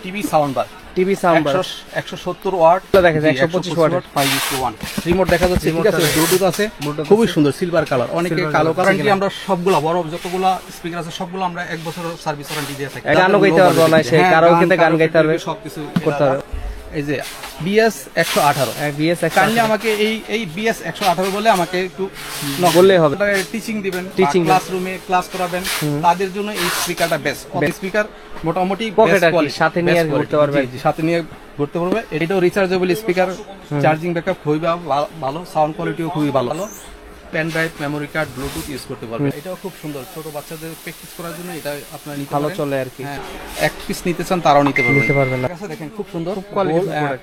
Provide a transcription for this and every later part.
TV sound bar, TV sound bar 170 watt, দেখা যায় 125 watt, 5:1 remote দেখা যাচ্ছে, ঠিক আছে, ব্লুটুথ আছে, খুবই সুন্দর সিলভার কালার, অনেকে কালো কালার। আমরা সবগুলা বড় যতগুলা স্পিকার আছে সবগুলো আমরা 1 বছর সার্ভিস ওয়ারেন্টি দিয়ে থাকি। গানও গাইতে পারবে না, সে কারাওকেতে গান গাইতে পারবে, সবকিছু করতে পারবে। এই যে বিএস 118, বিএস কাইন্ডলি আমাকে এই বিএস 118 বলে আমাকে একটু বললেই হবে। টিচিং দিবেন, টিচিং ক্লাসরুমে ক্লাস করাবেন, তাদের জন্য এই স্পিকারটা বেস্ট। স্পিকার মোটামুটি পকেট আর কি সাথে নিয়ে ঘুরতে পারবে, সাথে নিয়ে ঘুরতে পারবে। এটাও রিচার্জেবল স্পিকার, চার্জিং ব্যাকআপ খুবই ভালো, সাউন্ড কোয়ালিটিও খুবই ভালো, pen drive, memory card, Bluetooth use করতে পারবে। এটাও খুব সুন্দর, ছোট বাচ্চাদের প্র্যাকটিস করার জন্য এটা আপনারা নিতে ভালো পারেন। চলে আর কি। এক পিস নিতে চান তারাও নিতে পারবেন না। আচ্ছা দেখেন খুব সুন্দর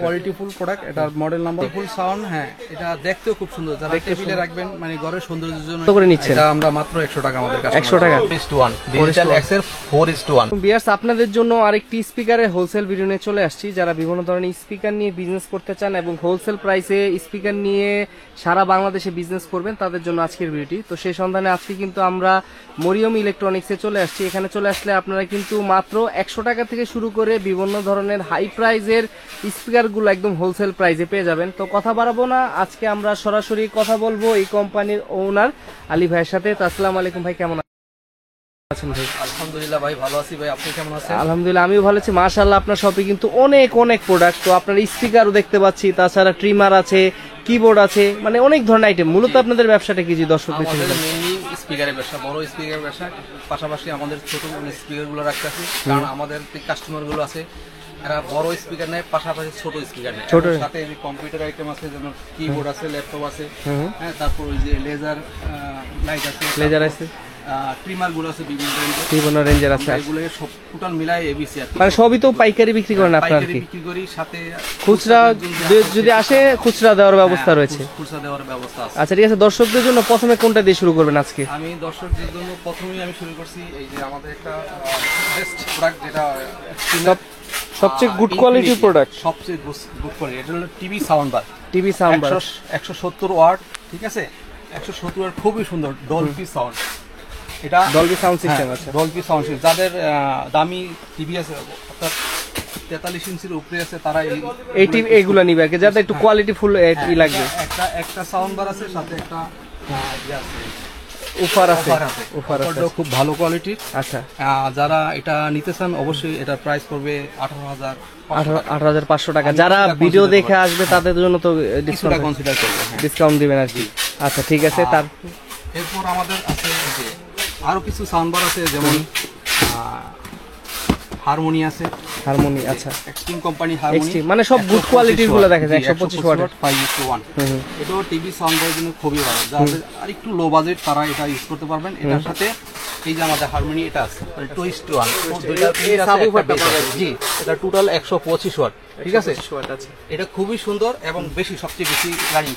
কোয়ালিটিফুল প্রোডাক্ট, এটার মডেল নাম্বার, ফুল সাউন্ড, হ্যাঁ এটা দেখতেও খুব সুন্দর, যারা টেবিলে রাখবেন মানে ঘরের সৌন্দর্যের জন্য করে নিচ্ছেন। এটা আমরা মাত্র 100 টাকা, আমাদের কাছে 100 টাকা 4:1 ডিজিটাল এক্সের 4:1। বিয়ার্স, আপনাদের জন্য আরেকটি স্পিকারের হোলসেল ভিডিও নিয়ে চলে আসছি। যারা বিভিন্ন ধরনের স্পিকার নিয়ে বিজনেস করতে চান এবং হোলসেল প্রাইসে স্পিকার নিয়ে সারা বাংলাদেশে বিজনেস করবেন, তাদের জন্য আজকের ভিডিওটি। তো সেই সন্ধানে আজকে কিন্তু আমরা মরিয়ম ইলেকট্রনিক্সে চলে আসছি। এখানে চলে আসলে আপনারা কিন্তু মাত্র 100 টাকা থেকে শুরু করে বিভিন্ন ধরনের হাই প্রাইজের স্পিকারগুলো একদম হোলসেল প্রাইসে পেয়ে যাবেন। তো কথা বাড়াবো না, আজকে আমরা সরাসরি কথা বলবো এই কোম্পানির ওনার আলী ভাইয়ের সাথে। তো আসসালামু আলাইকুম ভাই, কেমন আছেন ভাই? আলহামদুলিল্লাহ ভাই, ভালো আছি ভাই, আপনি কেমন আছেন? আলহামদুলিল্লাহ আমিও ভালো আছি। মাশাআল্লাহ, আপনার শপে কিন্তু অনেক প্রোডাক্ট, তো আপনার স্পিকারও দেখতে পাচ্ছি, তাছাড়া ট্রিমার আছে, কিবোর্ড আছে, মানে অনেক ধরনের আইটেম। মূলত আপনাদের ব্যবসাটা কি, জি দর্শক? আমাদের মেইনলি স্পিকারের ব্যবসা, বড় স্পিকারের ব্যবসা, পাশাপাশি আমাদের ছোট স্পিকার গুলো রাখতেছি, কারণ আমাদের কাস্টমার গুলো আছে এরা বড় স্পিকার নেয়, পাশাপাশি ছোট স্পিকার নেয়, ছোট সাথে কম্পিউটার আইটেম আছে, যেমন কিবোর্ড আছে, ল্যাপটপ আছে, হ্যাঁ, তারপর ওই যে লেজার লাইট আছে, ট্রিমার গুলো আছে, বিভিন্ন রেঞ্জের আছে, এগুলো সব টোটাল মিলাই এবিসি আর মানে সবই তো পাইকারি বিক্রি করেন আপনারা? কি বিক্রি করি, সাথে খুচরা যদি আসে খুচরা দেওয়ার ব্যবস্থা রয়েছে? খুচরা দেওয়ার ব্যবস্থা আছে। আচ্ছা ঠিক আছে, দর্শকদের জন্য প্রথমে কোনটা দিয়ে শুরু করবেন আজকে? আমি দর্শকদের জন্য প্রথমেই আমি শুরু করছি এই যে আমাদের একটা বেস্ট প্রোডাক্ট, যেটা সবচেয়ে গুড কোয়ালিটির প্রোডাক্ট, সবচেয়ে গুড কোয়ালিটি, এটা হলো TV sound bar, TV sound bar 170 watt, ঠিক আছে, 170 ওয়াট, খুবই সুন্দর ডলবি সাউন্ড। এটা ডলবি সাউন্ড সিস্টেম আছে, ডলবি সাউন্ড সিস্টেম। যাদের দামি টিভি আছে, অর্থাৎ 43 ইঞ্চির উপরে আছে, তারা এই টিভি এগুলো নিবে আর কি, যাদের একটু কোয়ালিটি ফুল লাগবে। একটা সাউন্ড বার আছে, সাথে একটা অফার আছে, খুব ভালো কোয়ালিটির। আচ্ছা, যারা এটা নিতে চান অবশ্যই এটার প্রাইস পড়বে 18,500 টাকা। যারা ভিডিও দেখে আসবে তাদের জন্য তো ডিসকাউন্ট কনসিডার করবে, ডিসকাউন্ট দিবেন আর কি। আচ্ছা ঠিক আছে, এরপর আমাদের আছে যে আরো কিছু সাউন্ড বার আছে, যেমন হারমোনি আছে, হারমোনি, আচ্ছা, এক্সট্রিম কোম্পানি হারমোনি, মানে সব গুড কোয়ালিটির গুলো দেখা যায়, 125 ওয়াট 5:1। এটাও টিভি সাউন্ড বারের জন্য খুবই ভালো, যাদের আর একটু লো বাজেট তারা এটা ইউজ করতে পারবেন। এটার সাথে এই যে আমাদের হারমোনি এটা আছে 2:1, জি, এটা টোটাল 125 ওয়াট, ঠিক আছে, এটা খুবই সুন্দর এবং সবচেয়ে বেশি রানিং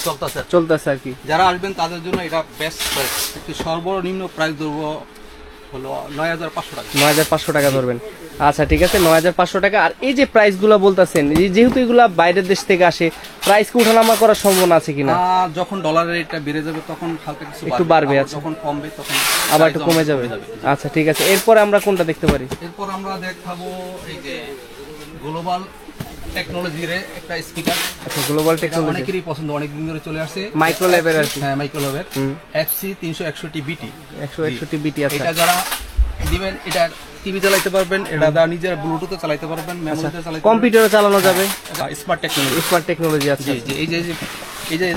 চলতেছে আর কি। যারা আসবেন তাদের জন্য এটা বেস্ট প্রাইস, সর্বনিম্ন প্রাইস ধরবো হলো 9,500 টাকা, 9,500 টাকা ধরবেন। আচ্ছা ঠিক আছে, 9,500 টাকা। আর এই যে প্রাইস গুলা বলতেছেন, যেহেতু এগুলা বাইরের দেশ থেকে আসে, প্রাইস কি উঠানামা করার সম্ভাবনা আছে কিনা? যখন ডলারের রেটটা বেড়ে যাবে তখন হালকা কিছু একটু বাড়বে, আচ্ছা, যখন কমবে তখন আবার একটু কমে যাবে। আচ্ছা ঠিক আছে, এরপরে আমরা কোনটা দেখতে পারি? এরপর আমরা দেখাবো এই যে গ্লোবাল টেকনোলজির একটা স্পিকার। আচ্ছা, গ্লোবাল টেকনোলজি অনেকেরই পছন্দ, অনেকদিন ধরে চলে আসছে, মাইক্রোলেভের আর কি। হ্যাঁ, মাইক্রোলেভের FC 361 BT, 161 BT। আচ্ছা, এটা যারা দিবেন, এটা টিভি চালাতে পারবেন, এটা নিজের ব্লুটুথে চালাতে পারবেন, মেমোরিতে চালাতে পারবেন, কম্পিউটারে চালানো যাবে, স্মার্ট টেকনোলজি আছে। জি, এই যে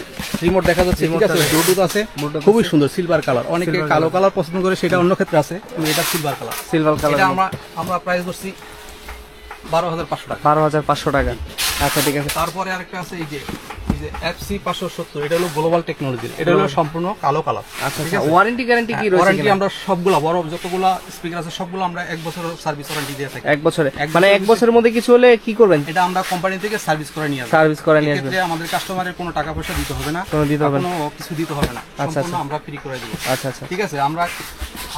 রিমোট দেখা যাচ্ছে, ঠিক আছে, ব্লুটুথ আছে, খুবই সুন্দর সিলভার কালার। অনেকে কালো কালার পছন্দ করে, সেটা অন্য ক্ষেত্রে আছে, কিন্তু এটা সিলভার কালার। এটা আমরা প্রাইস করছি 12,500 টাকা, 12,500 টাকা। আচ্ছা ঠিক আছে, তারপরে আরেকটা আছে এই যে FC 570, এটা হলো গ্লোবাল টেকনোলজি, এটা হলো সম্পূর্ণ কালো কালার। আচ্ছা, ওয়ারেন্টি গ্যারান্টি কি রয়েছে? ওয়ারেন্টি আমরা সবগুলা বড় যতগুলা স্পিকার আছে সবগুলো আমরা 1 বছরের সার্ভিস ওয়ারেন্টি দিয়ে থাকি। 1 বছরে, মানে 1 বছরের মধ্যে কিছু হলে কি করবেন? এটা আমরা কোম্পানি থেকে সার্ভিস করে নিয়ে আসব, এক্ষেত্রে আমাদের কাস্টমারের কোনো টাকা পয়সা দিতে হবে না, কোনো কিছু দিতে হবে না, সম্পূর্ণ আমরা ফ্রি করে দেব। আচ্ছা আচ্ছা, ঠিক আছে।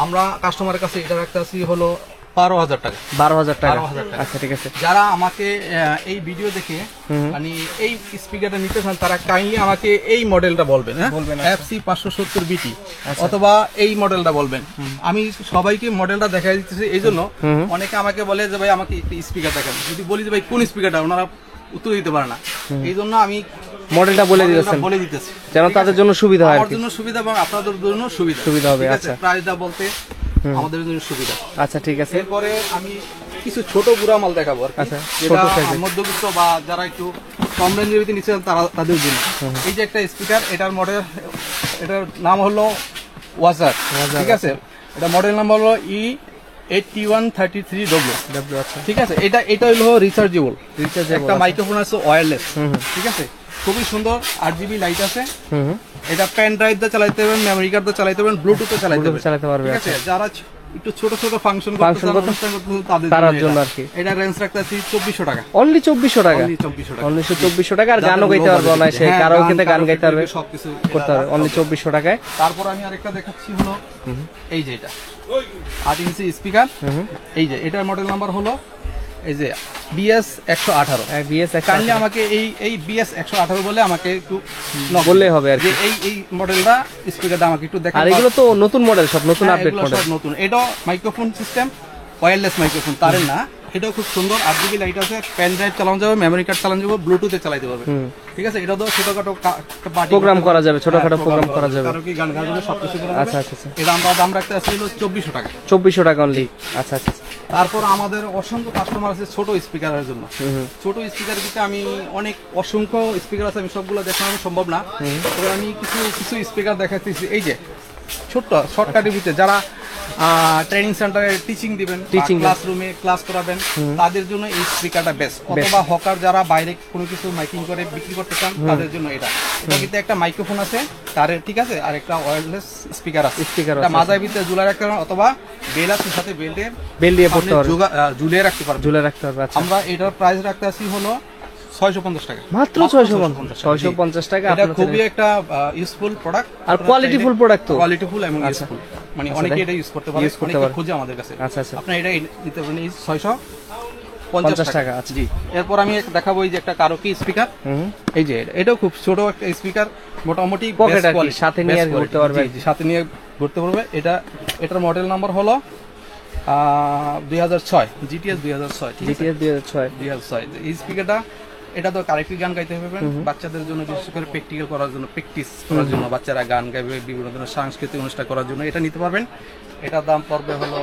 আমরা কাস্টমারের কাছে এটা রাখতে আছি হলো 12,000 টাকা। 12,000 টাকা। 12,000 টাকা। আচ্ছা ঠিক আছে। যারা আমাকে এই ভিডিও দেখে মানে এই স্পিকারটা নিতে চান তারা কাইন্ডলি আমাকে এই মডেলটা বলবেন, হ্যাঁ, বলবেন, FC 570 BT অথবা এই মডেলটা বলবেন। আমি সবাইকে মডেলটা দেখাই দিতেছি, এই জন্য অনেকে আমাকে বলে যে ভাই আমাকে স্পিকার দেখান, যদি বলি যে ভাই কোন স্পিকারটা, ওনারা উত্তর দিতে পারে না। এই জন্য আমি মডেলটা বলে দিতেছি যেন তাদের জন্য সুবিধা হয়, আমার জন্য সুবিধা এবং আপনাদের জন্য সুবিধা হবে। ঠিক আছে? আচ্ছা, প্রাইসটা বলতে আমাদের জন্য সুবিধা। আচ্ছা ঠিক আছে। এরপরে আমি কিছু ছোট বুড়া মাল দেখাবো আর কি। আচ্ছা, যেটা ছোট size-এর। মধ্যবিত্ত বা যারা একটু কম রেঞ্জের ভিতরে নিচ্ছেন তাদের জন্য। এই যে একটা স্পিকার, এটার মডেল, এটার নাম হলো ওয়াজার, ঠিক আছে? এটা মডেল নাম্বার হলো E8133W। আচ্ছা ঠিক আছে, এটা হলো রিচার্জেবল। একটা মাইক্রোফোন আছে ওয়্যারলেস, ঠিক আছে, খুবই সুন্দর। 8GB লাইট আছে। এটা পেন ড্রাইভ দিয়ে চালাতে পারবেন, মেমরি কার্ড দিয়ে চালাতে পারবেন, ব্লুটুথে চালাতে পারবেন, ঠিক আছে? যারা একটু ছোট ছোট ফাংশন করতে চান, অনুষ্ঠান করতে চান, তাদের জন্য আর কি। এটা রেঞ্জ রাখতে আছে 2400 টাকা। অনলি 2400 টাকা। অনলি 2400 টাকা। অনলি 2400 টাকা। আর গানও গাইতে পারবে না, সে কারাওকেতে গান গাইতে পারবে, সবকিছু করতে পারবে অনলি 2400 টাকায়। তারপর আমি আরেকটা দেখাচ্ছি হলো এই যে এটা 8 ইঞ্চি স্পিকার। এই যে এটার মডেল নাম্বার হলো এই যে BS 118। BS 118। কাইন্ডলি আমাকে এই BS 118 বলে আমাকে একটু বললেই হবে আর কি। এই মডেলটা স্পিকারটা আমাকে একটু দেখান। আর এগুলো তো নতুন মডেল, সব নতুন আপডেট মডেল, সব নতুন। এটাও মাইক্রোফোন সিস্টেম, ওয়্যারলেস মাইক্রোফোন, তারের না। এটাও খুব সুন্দর। 8GB লাইট আছে, পেন ড্রাইভ চালানো যাবে, মেমরি কার্ড চালানো যাবে, ব্লুটুথে চালাতে পারবে, ঠিক আছে? এটা তো ছোটখাটো প্রোগ্রাম করা যাবে, ছোটখাটো প্রোগ্রাম করা যাবে, কারো কি গান গাওয়ার জন্য সবকিছু করা যাবে। আচ্ছা আচ্ছা। এটা আমরা দাম রাখতে আসলে 2400 টাকা। 2400 টাকা অনলি। আচ্ছা আচ্ছা। তারপর আমাদের অসংখ্য কাস্টমার আছে ছোট স্পিকারের জন্য। ছোট স্পিকার দিতে আমি অসংখ্য স্পিকার আছে, আমি সবগুলো দেখানো সম্ভব না, তবে আমি কিছু স্পিকার দেখাচ্ছি। এই যে ছোট্ট শর্টকাটের ভিতরে যারা ট্রেনিং সেন্টারে টিচিং দিবেন, ক্লাসরুমে ক্লাস করাবেন, তাদের জন্য এই স্পিকারটা বেস্ট। অথবা হকার যারা বাইরে কোনো কিছু মাইকিং করে বিক্রি করতে চান, তাদের জন্য এটা কিন্তু একটা মাইক্রোফোন আছে তারের, ঠিক আছে, আর একটা ওয়্যারলেস স্পিকার আছে। এটা মাথার ভিতরে ঝুলায় রাখতে পারেন, অথবা বেল আছে সাথে, বেল দিয়ে পড়তে পারবেন, ঝুলিয়ে রাখতে পারবেন। আমরা এটার প্রাইস রাখতে আসি হলো 650 টাকা। মাত্র 650 টাকা। এটা খুবই একটা ইউজফুল প্রোডাক্ট আর কোয়ালিটিফুল প্রোডাক্ট, তো কোয়ালিটিফুল এবং ইউজফুল, মানে অনেকে এটা ইউজ করতে পারে, অনেকে খুঁজে আমাদের কাছে। আচ্ছা আচ্ছা। আপনি এটা নিতে পারেন 650 টাকা। আচ্ছা জি। এরপর আমি দেখাবো এই যে একটা কারোকি স্পিকার। এই যে এটাও খুব ছোট একটা স্পিকার, মোটামুটি পকেট আর কি, সাথে নিয়ে ঘুরতে পারবে। জি, সাথে নিয়ে ঘুরতে পারবে। এটার মডেল নাম্বার হলো 2006 GTS 2006। GTS 2006। এই স্পিকারটা, এটা তো কারেক্টলি গান গাইতে পারবেন, বাচ্চাদের জন্য, বিশেষ করে প্র্যাকটিস করার জন্য, বাচ্চারা গান গাইবে, বিভিন্ন ধরনের সাংস্কৃতিক অনুষ্ঠান করার জন্য এটা নিতে পারবেন। এটার দাম পড়বে হলো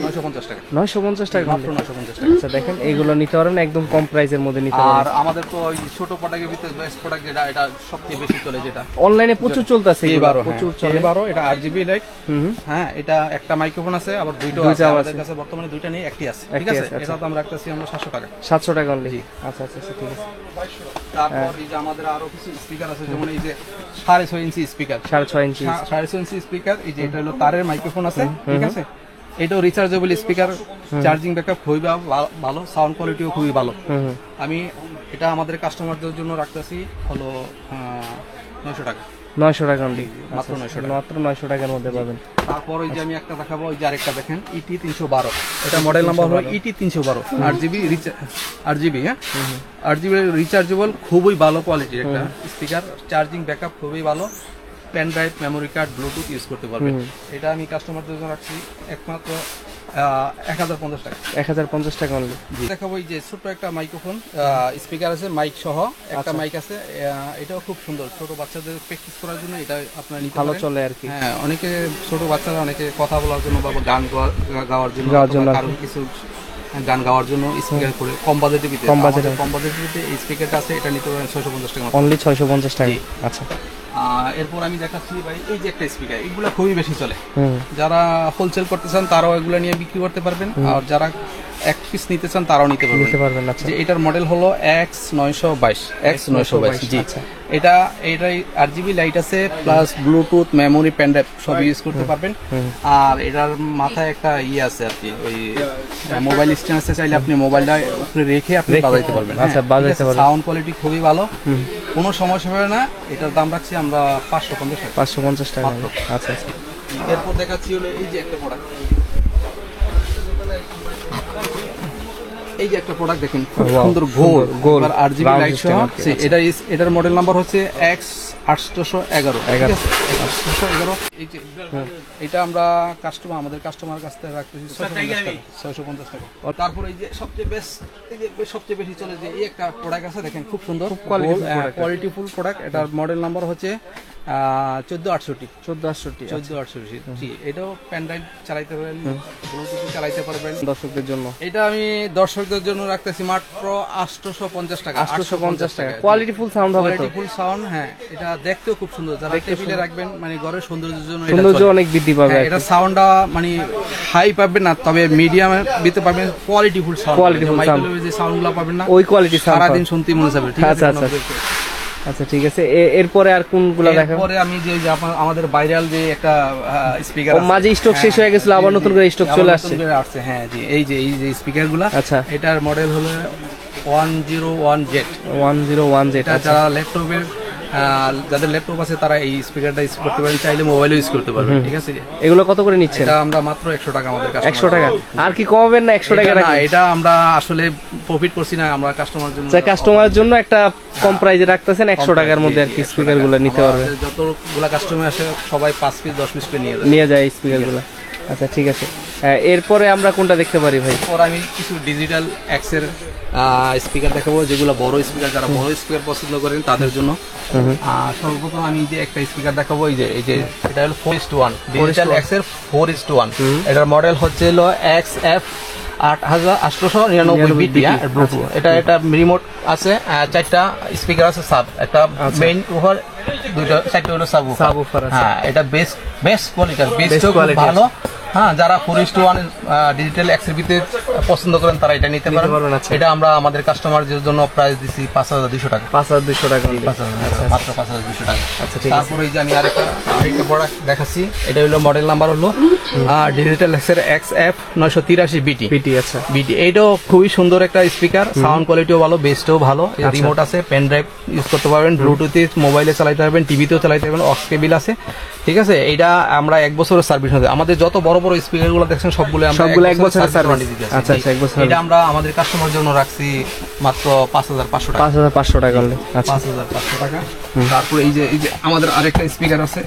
950 টাকা। 950 টাকা, মাত্র 950 টাকা। আচ্ছা দেখেন, এইগুলো নিতে পারেন একদম কম প্রাইসের মধ্যে নিতে পারেন। আর আমাদের তো ওই ছোট প্রোডাক্টের ভিতরে বেস্ট প্রোডাক্ট যেটা, এটা সবচেয়ে বেশি চলে, যেটা অনলাইনে প্রচুর চলতেছে, প্রচুর চলে। এটা 8GB লাইট। হ্যাঁ, এটা একটা মাইক্রোফোন আছে, আবার দুইটা আছে আমাদের কাছে বর্তমানে, দুইটা নেই, একটি আছে, ঠিক আছে? এটা দাম রাখতেছি আমরা 700 টাকা। 700 টাকা অনলি। আচ্ছা আচ্ছা ঠিক আছে। তারপর এই যে আমাদের আরো কিছু স্পিকার আছে, যেমন এই যে 6.5 ইঞ্চি স্পিকার, 6.5 ইঞ্চি 6.5 ইঞ্চি স্পিকার। এই যে এটা হলো তারের মাইক্রোফোন আছে, ঠিক আছে? এটাও রিচার্জেবল স্পিকার, চার্জিং ব্যাকআপ খুবই ভালো, সাউন্ড কোয়ালিটিও খুবই ভালো। আমি এটা আমাদের কাস্টমারদের জন্য রাখতেছি হলো 900 টাকা। 900 টাকা অনলি, মাত্র 900 টাকা। মাত্র 900 টাকার মধ্যে পাবেন। তারপর ওই যে আমি একটা দেখাবো, ওই যে আরেকটা দেখেন, ET 312। এটা মডেল নাম্বার হলো ET 312, 8GB, হ্যাঁ, 8GB রিচার্জেবল, খুবই ভালো কোয়ালিটির একটা স্পিকার, চার্জিং ব্যাকআপ খুবই ভালো, pen drive, memory card, Bluetooth use করতে পারবেন। এটা আমি কাস্টমারদের জন্য রাখছি একমাত্র 1050 টাকা। 1050 টাকা অনলি। দেখাবো এই যে ছোট একটা মাইক্রোফোন স্পিকার আছে, মাইক সহ একটা মাইক আছে। এটাও খুব সুন্দর, ছোট বাচ্চাদের প্র্যাকটিস করার জন্য এটা আপনারা নিতে পারেন, ভালো চলে আর কি। হ্যাঁ, অনেকে ছোট বাচ্চারা অনেকে কথা বলার জন্য বা গান গাওয়ার জন্য, কারো কিছু গান গাওয়ার জন্য স্পিকার করে কম বাজেটের ভিতরে এই স্পিকারটা আছে, এটা নিতে পারেন 650 টাকা অনলি। 650 টাকা। আচ্ছা। এরপর আমি দেখাচ্ছি ভাই এই যে একটা স্পিকার, এগুলো খুবই বেশি চলে। যারা হোলসেল করতে চান তারাও এগুলো নিয়ে বিক্রি করতে পারবেন, আর যারা এক পিস নিতে চান তারাও নিতে পারবেন। আচ্ছা। যে এটার মডেল হলো X922। জি। এটাই 8GB লাইট আছে, plus Bluetooth, memory, pen drive সব ইউজ করতে পারবেন। আর এটার মাথায় একটা আছে আর কি, ওই মোবাইল স্ট্যান্ড আছে, চাইলে আপনি মোবাইলটা উপরে রেখে আপনি বাজাইতে পারবেন। আচ্ছা, বাজাইতে পারবেন। সাউন্ড কোয়ালিটি খুবই ভালো, কোনো সমস্যা হবে না। এটার দাম রাখছি আমরা 550 টাকা। 550 টাকা। আচ্ছা আচ্ছা। এরপর দেখাচ্ছি হলো এই যে একটা প্রোডাক্ট, এই যে একটা প্রোডাক্ট দেখেন খুব Wow, সুন্দর গোল গোল, আর RGB round লাইট system সহ আর কি, এটার মডেল নাম্বার হচ্ছে X811 811 এই যে এটা আমরা আমাদের কাস্টমার কাছ থেকে রাখতেছি 650 টাকা তারপর এই যে সবচেয়ে বেশি চলে যে এই একটা প্রোডাক্ট আছে দেখেন খুব সুন্দর কোয়ালিটিফুল প্রোডাক্ট এটার মডেল নাম্বার হচ্ছে 1468 জি এটাও পেন ড্রাইভ চালাইতে পারবেন ব্লুটুথ চালাইতে পারবেন দর্শকদের জন্য এটা আমি দর্শকদের জন্য রাখতেছি মাত্র 850 টাকা 850 টাকা কোয়ালিটিফুল সাউন্ড হবে তো কোয়ালিটিফুল সাউন্ড হ্যাঁ এটা দেখতেও খুব সুন্দর যারা টেবিলে রাখবেন মানে ঘরের সৌন্দর্যের জন্য সৌন্দর্য অনেক বৃদ্ধি পাবে এটা সাউন্ডটা মানে হাই পাবেন না তবে মিডিয়ামে দিতে পারবেন কোয়ালিটিফুল সাউন্ড মাইক্রোওয়েভ যে সাউন্ডগুলো পাবেন না ওই কোয়ালিটি সাউন্ড সারা দিন শুনতে মনে যাবে ঠিক আছে আচ্ছা ঠিক আছে এরপরে আর কোনগুলো দেখাবো এরপরে আমি যে আমাদের ভাইরাল যে একটা স্পিকার মাঝে স্টক শেষ হয়ে গেছিল আবার নতুন করে স্টক চলে আসছে হ্যাঁ জি এই যে স্পিকারগুলো আচ্ছা এটার মডেল হলো 101Z এটা যারা ল্যাপটপের যাদের ল্যাপটপ আছে তারা এই স্পিকারটা ইউজ করতে পারেন চাইলে মোবাইলও ইউজ করতে পারবেন ঠিক আছে এগুলো কত করে নিচ্ছেন এটা আমরা মাত্র 100 টাকা আমাদের কাছে 100 টাকা আর কি কমাবেন না 100 টাকা না এটা আমরা আসলে প্রফিট করছি না আমরা কাস্টমারের জন্য কাস্টমারের জন্য একটা কম প্রাইসে রাখতেছেন 100 টাকার মধ্যে আর কি স্পিকারগুলো নিতে পারবে যতগুলা কাস্টমার আসে সবাই 5 পিস 10 পিস করে নিয়ে যায় স্পিকারগুলো আচ্ছা ঠিক আছে এরপরে আমরা কোনটা দেখতে পারি ভাই পর আমি কিছু ডিজিটাল এক্সের স্পিকার দেখাবো যেগুলো বড় স্পিকার যারা বড় স্পিকার পছন্দ করেন তাদের জন্য সর্বপ্রথম আমি যে একটা স্পিকার দেখাবো এই যে এটা হলো 4:1 ডিজিটাল এক্সের 4:1 এটার মডেল হচ্ছে হলো XF 8899 বিটি ব্লুটুথ এটা রিমোট আছে চারটা স্পিকার আছে সাব একটা মেইন ওভার দুইটা চারটা হলো সাবউফার আছে হ্যাঁ এটা বেস্ট কোয়ালিটির বেস্ট কোয়ালিটি ভালো হ্যাঁ যারা 4:1 ডিজিটাল এক্সের ভিতরে পছন্দ করেন তারা এটা নিতে পারবেন এটা আমরা আমাদের কাস্টমারদের জন্য প্রাইস দিছি 5200 টাকা 5200 টাকা মাত্র 5200 টাকা আচ্ছা ঠিক আছে তারপরে এই যে আমি আরেকটা প্রোডাক্ট দেখাচ্ছি এটা হলো মডেল নাম্বার হলো ডিজিটাল এক্সের XF 983 বিটি আচ্ছা বিটি এটাও খুবই সুন্দর একটা স্পিকার সাউন্ড কোয়ালিটিও ভালো বেসটাও ভালো রিমোট আছে পেন ড্রাইভ ইউজ করতে পারবেন ব্লুটুথে মোবাইলে চালাতে পারবেন টিভিতেও চালাতে পারবেন অক্স কেবল আছে ঠিক আছে এটা আমরা 1 বছরের সার্ভিস আছে আমাদের যত বড় বড় স্পিকার গুলো দেখছেন সবগুলো 1 বছরের সার্ভিস আচ্ছা আচ্ছা 1 বছর এটা আমরা আমাদের কাস্টমার জন্য রাখছি মাত্র 5500 টাকা 5500 টাকা হলে আচ্ছা 5500 টাকা তারপর এই যে আমাদের আরেকটা স্পিকার আছে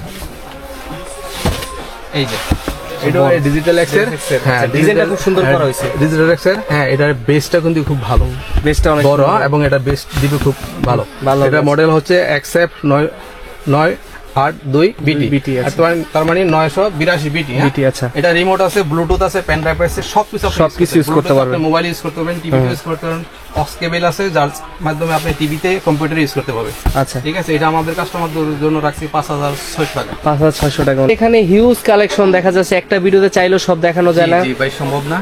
এই যে এটা ডিজিটাল এক্সের হ্যাঁ ডিজাইনটা খুব সুন্দর করা হয়েছে ডিজিটাল এক্সের হ্যাঁ এটার বেসটা কিন্তু খুব ভালো বেসটা অনেক বড় এবং এটা বেস দিবে খুব ভালো এটা মডেল হচ্ছে XF 982 বিটি তার মানে 982 বিটি আচ্ছা এটা রিমোট আছে ব্লুটুথ আছে পেন ড্রাইভ আছে সবকিছু ইউজ করতে পারবেন মোবাইল ইউজ করতে পারবেন টিভি ইউজ করতে পারবেন অক্স কেবল আছে যার মাধ্যমে আপনি টিভিতে কম্পিউটার ইউজ করতে পারবেন আচ্ছা ঠিক আছে এটা আমাদের কাস্টমারদের জন্য রাখছি 5600 টাকা 5600 টাকা এখানে হিউজ কালেকশন দেখা যাচ্ছে একটা ভিডিওতে চাইলেও সব দেখানো যায় না জি ভাই সম্ভব না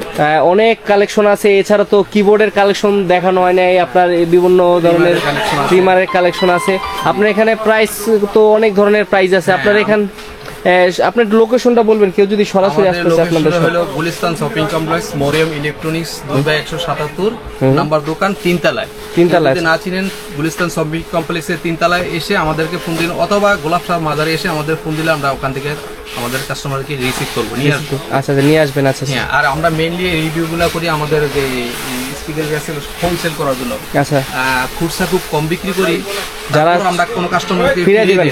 অনেক কালেকশন আছে এছাড়া তো কিবোর্ডের কালেকশন দেখানো হয় নাই আপনার বিভিন্ন ধরনের ট্রিমারের কালেকশন আছে আপনার এখানে প্রাইস তো অনেক ধরনের প্রাইস আছে আপনার এখানে আপনার লোকেশনটা বলবেন কেউ যদি সরাসরি আসতে চায় আপনাদের হলো Gulistan shopping complex Maryam electronics 2/177 number দোকান তিনতলায় যদি না চিনেন গুলিস্তান শপিং কমপ্লেক্সের তিনতলায় এসে আমাদেরকে ফোন দিন অথবা গোলাপ শাহ মাজারে এসে আমাদের ফোন দিলে আমরা ওখান থেকে আমাদের কাস্টমারকে রিসিভ করবো নিয়ে আসবো আচ্ছা নিয়ে আসবেন আচ্ছা আর আমরা মেইনলি রিভিউগুলো করি আমাদের যে স্পিকার গ্যাস হোলসেল করার জন্য আচ্ছা খুচরা খুব কম বিক্রি করি যারা আমরা কোনো কাস্টমারকে ফিরে দিবেন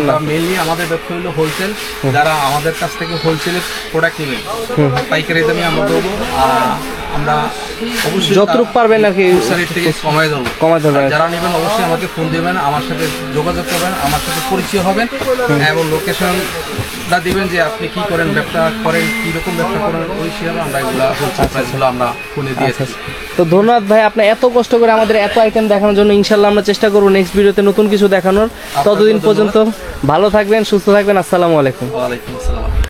না মেইনলি আমাদের ব্যবসা হলো হোলসেল যারা আমাদের কাছ থেকে হোলসেলের প্রোডাক্ট নেবেন পাইকারি দামে আমরা দেবো আমরা অবশ্যই যতটুকু পারবেন আর কি রেট থেকে কমায় দেবো যারা নেবেন অবশ্যই আমাকে ফোন দেবেন আমার সাথে যোগাযোগ করবেন আমার সাথে পরিচয় হবেন এবং লোকেশনটা দিবেন যে আপনি কি করেন ব্যবসা করেন কি রকম ব্যবসা করেন ওই হিসাবে আমরা এগুলো হোলসেল প্রাইসগুলো আমরা ফোনে দিয়ে থাকি তো ধন্যবাদ ভাই আপনি এত কষ্ট করে আমাদের এত আইটেম দেখানোর জন্য ইনশাআল্লাহ আমরা চেষ্টা করব নেক্সট ভিডিওতে নতুন কিছু দেখানোর ততদিন পর্যন্ত ভালো থাকবেন সুস্থ থাকবেন আসসালামু আলাইকুম ওয়া আলাইকুম আসসালাম